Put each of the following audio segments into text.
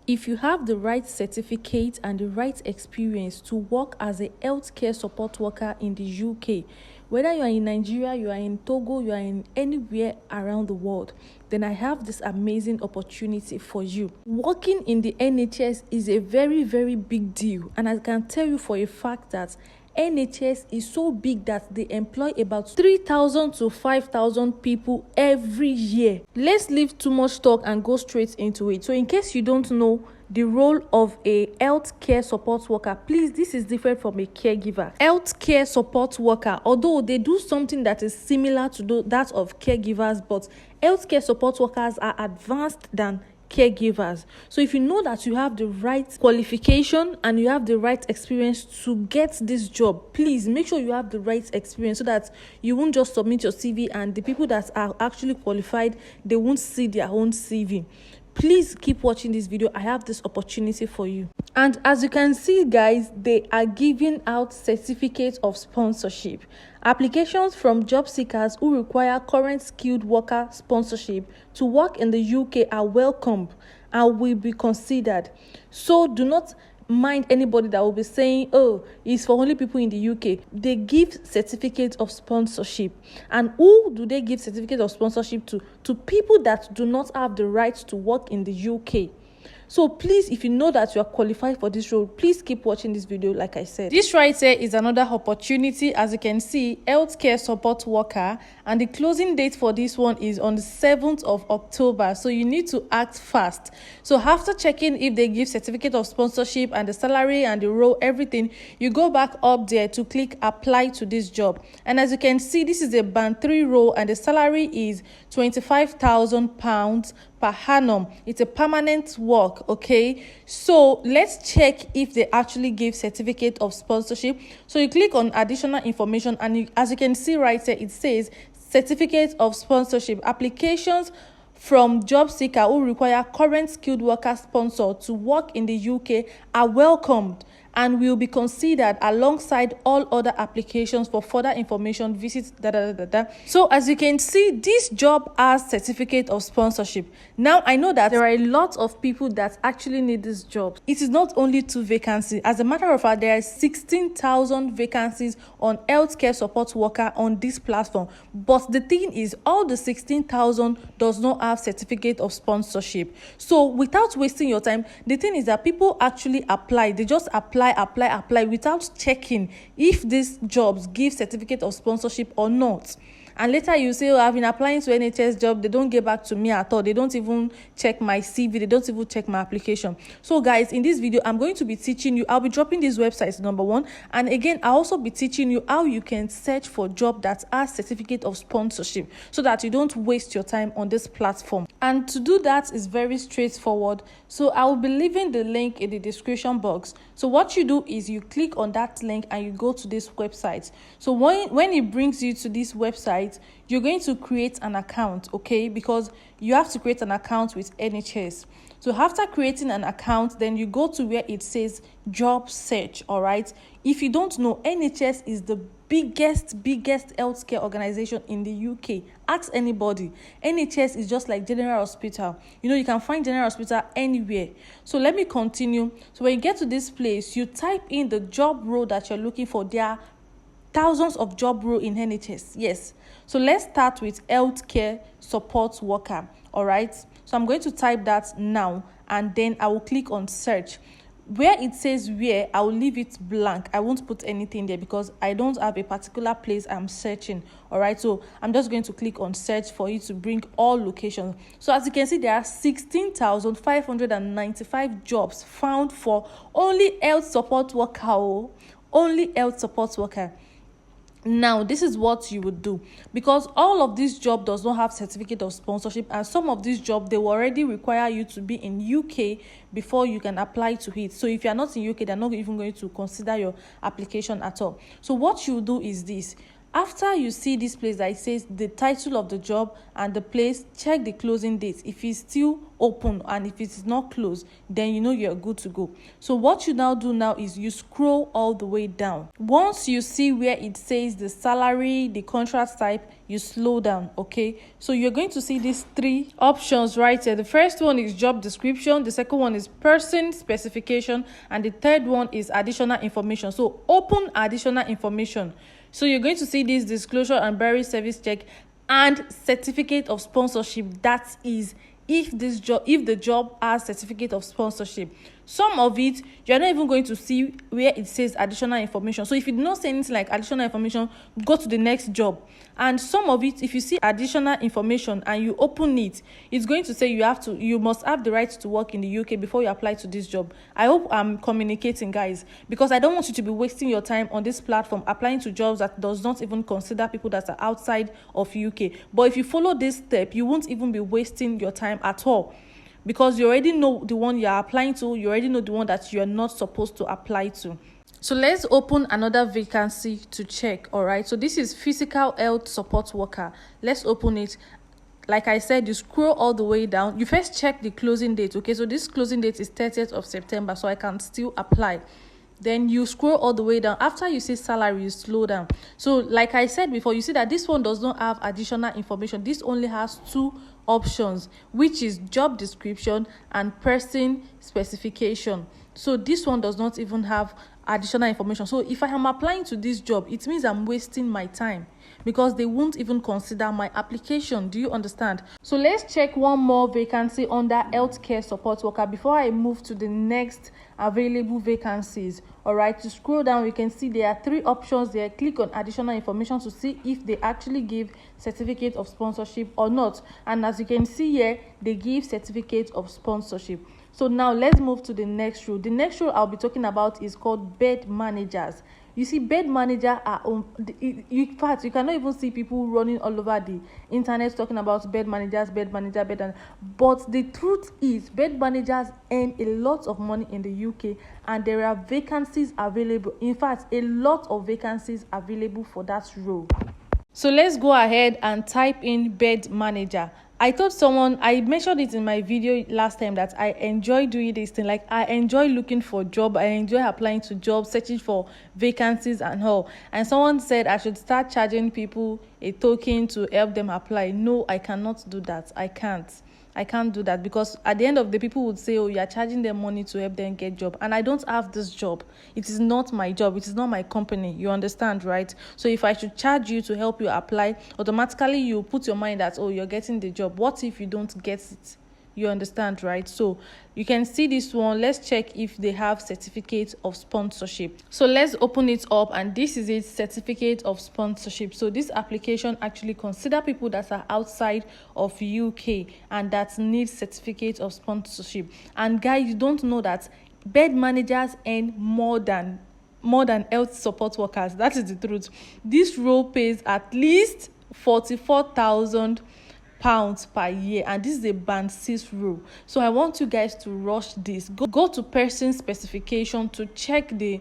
If you have the right certificate and the right experience to work as a healthcare support worker in the UK, whether you are in Nigeria, you are in Togo, you are in anywhere around the world, then I have this amazing opportunity for you. Working in the NHS is a very, very big deal, and I can tell you for a fact that NHS is so big that they employ about 3,000 to 5,000 people every year. Let's leave too much talk and go straight into it. So in case you don't know the role of a healthcare support worker, please, this is different from a caregiver. Healthcare support worker, although they do something that is similar to that of caregivers, but healthcare support workers are advanced than caregivers. So if you know that you have the right qualification and you have the right experience to get this job, please make sure you have the right experience so that you won't just submit your CV and the people that are actually qualified, they won't see their own CV. Please keep watching this video. I have this opportunity for you. And as you can see, guys, they are giving out certificates of sponsorship. Applications from job seekers who require current skilled worker sponsorship to work in the UK are welcomed and will be considered. So do not mind anybody that will be saying, oh, it's for only people in the UK. They give certificates of sponsorship. And who do they give certificate of sponsorship to? To people that do not have the right to work in the UK. So please, if you know that you are qualified for this role, please keep watching this video. Like I said, this right here is another opportunity. As you can see, healthcare support worker, and the closing date for this one is on the 7th of October. So you need to act fast. So after checking if they give certificate of sponsorship and the salary and the role, everything, you go back up there to click apply to this job. And as you can see, this is a band 3 role and the salary is £25,000 per annum. It's a permanent work. Okay, so let's check if they actually give certificate of sponsorship. So you click on additional information, and as you can see right here, it says certificate of sponsorship. Applications from job seeker who require current skilled worker sponsor to work in the UK are welcomed and will be considered alongside all other applications. For further information, visit . So as you can see, this job has certificate of sponsorship. Now I know that there are a lot of people that actually need this job. It is not only 2 vacancies. As a matter of fact, there are 16,000 vacancies on healthcare support worker on this platform. But the thing is, all the 16,000 does not have certificate of sponsorship. So without wasting your time, the thing is that people actually apply. They just apply without checking if these jobs give certificate of sponsorship or not. And later you say, oh, I've been applying to NHS job, they don't get back to me at all. They don't even check my CV. They don't even check my application. So guys, in this video, I'm going to be teaching you, I'll be dropping these websites, number 1. And again, I'll also be teaching you how you can search for job that has certificate of sponsorship so that you don't waste your time on this platform. And to do that is very straightforward. So I will be leaving the link in the description box. So what you do is you click on that link and you go to this website. So when it brings you to this website, you're going to create an account, okay? Because you have to create an account with NHS. So after creating an account, then you go to where it says job search, all right? If you don't know, NHS is the biggest healthcare organization in the UK. Ask anybody. NHS is just like General Hospital. You know, you can find General Hospital anywhere. So let me continue. So when you get to this place, you type in the job role that you're looking for. There are thousands of job role in NHS. Yes. So let's start with healthcare support worker. All right. So I'm going to type that now, and then I will click on search. Where it says where, I will leave it blank. I won't put anything there because I don't have a particular place I'm searching. All right. So I'm just going to click on search for you to bring all locations. So as you can see, there are 16,595 jobs found for only health support worker. Only health support worker. Now, this is what you would do, because all of this job does not have certificate of sponsorship, and some of these jobs, they will already require you to be in UK before you can apply to it. So if you are not in UK, they're not even going to consider your application at all. So what you do is this. After you see this place that it says the title of the job and the place, check the closing date. If it's still open and if it is not closed, then you know you're good to go. So what you now do now is you scroll all the way down. Once you see where it says the salary, the contract type, you slow down. Okay, so you're going to see these three options right here. The first one is job description, the second one is person specification, and the third one is additional information. So open additional information. So you're going to see this disclosure and burial service check and certificate of sponsorship. That is if the job has certificate of sponsorship. Some of it you're not even going to see where it says additional information. So if you do not say anything like additional information, go to the next job. And some of it, if you see additional information and you open it, it's going to say you must have the right to work in the UK before you apply to this job. I hope I'm communicating, guys, because I don't want you to be wasting your time on this platform applying to jobs that does not even consider people that are outside of UK. But if you follow this step, you won't even be wasting your time at all, because you already know the one you're applying to, you already know the one that you're not supposed to apply to. So let's open another vacancy to check. All right, so this is physical health support worker. Let's open it. Like I said, you scroll all the way down. You first check the closing date. Okay, so this closing date is 30th of September, so I can still apply. Then you scroll all the way down. After you see salary, you slow down. So like I said before, you see that this one does not have additional information. This only has two options, which is job description and person specification. So this one does not even have additional information. So if I am applying to this job, it means I'm wasting my time, because they won't even consider my application. Do you understand? So let's check one more vacancy under healthcare support worker before I move to the next available vacancies. All right, to scroll down, we can see there are three options there. Click on additional information to see if they actually give certificate of sponsorship or not. And as you can see here, they give certificate of sponsorship. So now let's move to the next role. The next role I'll be talking about is called bed managers. You see, bed manager are in fact, you cannot even see people running all over the internet talking about bed managers, but the truth is, bed managers earn a lot of money in the UK, and there are vacancies available. In fact, a lot of vacancies available for that role. So let's go ahead and type in bed manager. I mentioned it in my video last time that I enjoy doing this thing. Like, I enjoy looking for job. I enjoy applying to jobs, searching for vacancies and all. And someone said I should start charging people a token to help them apply. No, I cannot do that. I can't do that, because at the end of the day, people would say, oh, you're charging them money to help them get job. And I don't have this job. It is not my job. It is not my company. You understand, right? So if I should charge you to help you apply, automatically you put your mind that, oh, you're getting the job. What if you don't get it? You understand, right? So you can see this one. Let's check if they have certificate of sponsorship. So let's open it up, and this is it, certificate of sponsorship. So this application actually consider people that are outside of UK and that need certificate of sponsorship. And guys, you don't know that bed managers earn more than health support workers. That is the truth. This role pays at least 44,000 pounds per year, and this is a band 6 rule. So I want you guys to rush this. Go to person specification to check the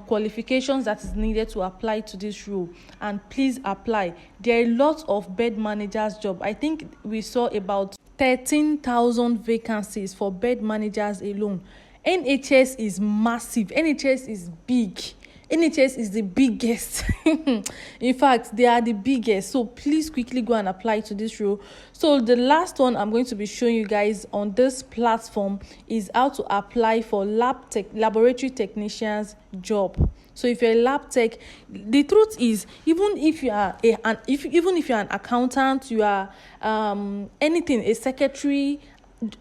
qualifications that is needed to apply to this rule, and please apply. There are a lot of bed managers job. I think we saw about 13,000 vacancies for bed managers alone. NHS is massive. NHS is big. NHS is the biggest. In fact, they are the biggest. So please quickly go and apply to this role. So the last one I'm going to be showing you guys on this platform is how to apply for laboratory technicians job. So if you're a lab tech, the truth is, even if you are even if you're an accountant, you are anything, a secretary,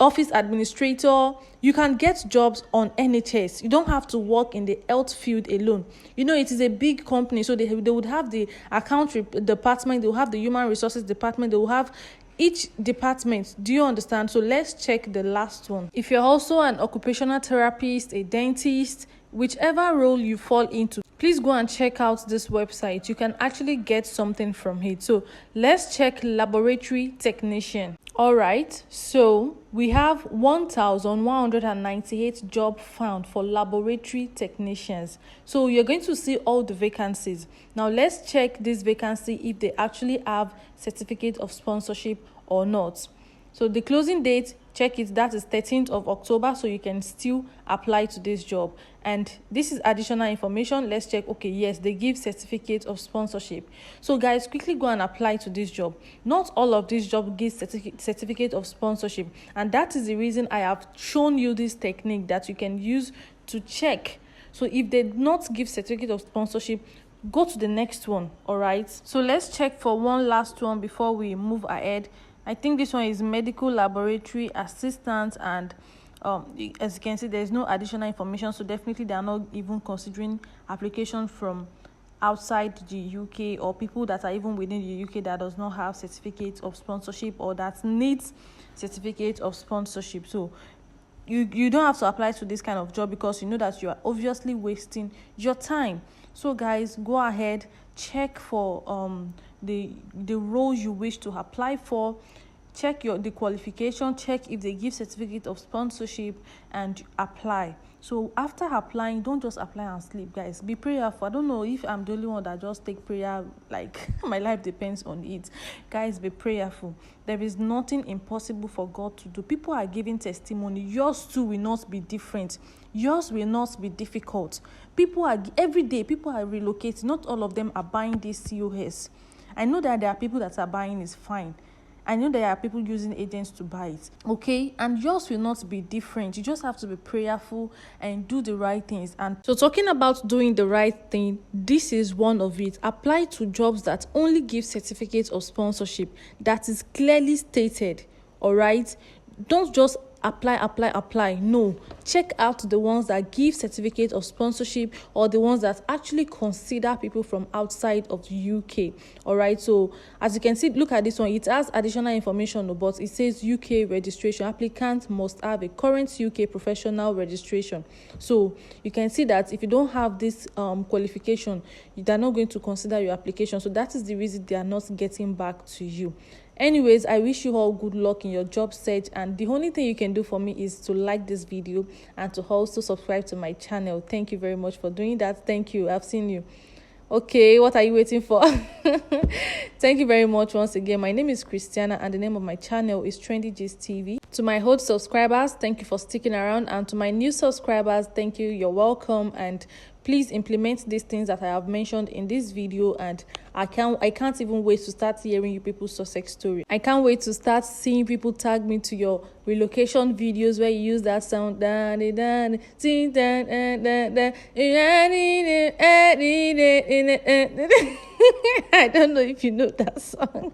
office administrator, you can get jobs on NHS. You don't have to work in the health field alone. You know, it is a big company, so they would have the account department, they will have the human resources department, they will have each department. Do you understand? So let's check the last one. If you're also an occupational therapist, a dentist, whichever role you fall into, please go and check out this website. You can actually get something from it. So let's check laboratory technician. All right, so we have 1,198 job found for laboratory technicians. So you're going to see all the vacancies. Now let's check this vacancy if they actually have certificate of sponsorship or not. So the closing date, check it, that is 13th of October, so you can still apply to this job. And this is additional information. Let's check. Okay, yes, they give certificate of sponsorship. So guys, quickly go and apply to this job. Not all of this job gives certificate of sponsorship, and that is the reason I have shown you this technique that you can use to check. So if they do not give certificate of sponsorship, go to the next one. All right, so let's check for one last one before we move ahead. I think this one is medical laboratory assistant, and as you can see, there is no additional information, so definitely they are not even considering application from outside the UK or people that are even within the UK that does not have certificate of sponsorship or that needs certificate of sponsorship. So you don't have to apply to this kind of job because you know that you are obviously wasting your time. So guys, go ahead, check for the role you wish to apply for, check the qualification, check if they give certificate of sponsorship, and apply. So after applying, don't just apply and sleep, guys. Be prayerful. I don't know if I'm the only one that just take prayer like my life depends on it. Guys, be prayerful. There is nothing impossible for God to do. People are giving testimony. Yours too will not be different. Yours will not be difficult. Every day people are relocating. Not all of them are buying this COS. I know that there are people that are buying, is fine. I know there are people using agents to buy it, okay? And yours will not be different. You just have to be prayerful and do the right things. And so talking about doing the right thing, this is one of it. Apply to jobs that only give certificates of sponsorship. That is clearly stated, all right? Don't just apply. No, check out the ones that give certificate of sponsorship or the ones that actually consider people from outside of the UK. All right, so as you can see, look at this one. It has additional information, but it says UK registration. Applicant must have a current UK professional registration. So you can see that if you don't have this qualification, they're not going to consider your application. So that is the reason they are not getting back to you. Anyways, I wish you all good luck in your job search, and the only thing you can do for me is to like this video and to also subscribe to my channel. Thank you very much for doing that. Thank you. I've seen you. Okay, what are you waiting for? Thank you very much once again. My name is Christiana and the name of my channel is Trendy Gist TV. To my old subscribers, thank you for sticking around, and to my new subscribers, thank you. You're welcome, and please implement these things that I have mentioned in this video, and I can't even wait to start hearing you people's success story. I can't wait to start seeing people tag me to your relocation videos where you use that sound. I don't know if you know that song.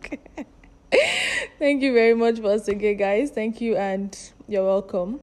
Thank you very much once again, guys. Thank you, and you're welcome.